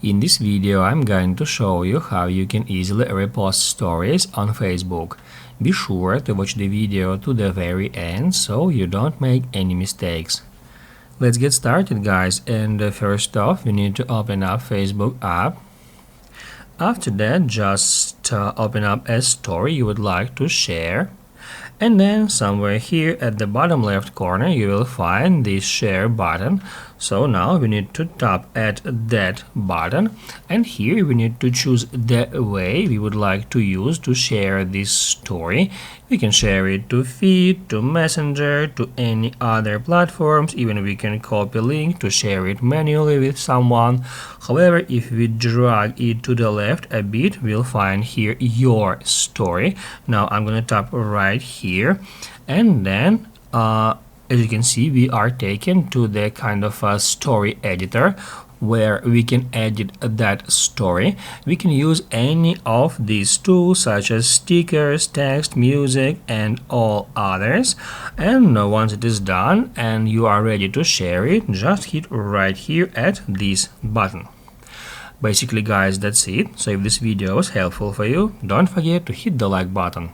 In this video, I'm going to show you how you can easily repost stories on Facebook. Be sure to watch the video to the very end so you don't make any mistakes. Let's get started, guys, and first off, we need to open up Facebook app. After that, just open up a story you would like to share. And then somewhere here at the bottom left corner you will find this share button. So now we need to tap at that button, and here we need to choose the way we would like to use to share this story. We can share it to feed, to messenger, to any other platforms. Even we can copy link to share it manually with someone. However, if we drag it to the left a bit, we'll find here your story. Now I'm gonna tap right here, and then as you can see, we are taken to the kind of a story editor where we can edit that story. We can use any of these tools such as stickers, text, music, and all others. And once it is done and you are ready to share it, just hit right here at this button. Basically, guys, that's it. So if this video was helpful for you, don't forget to hit the like button.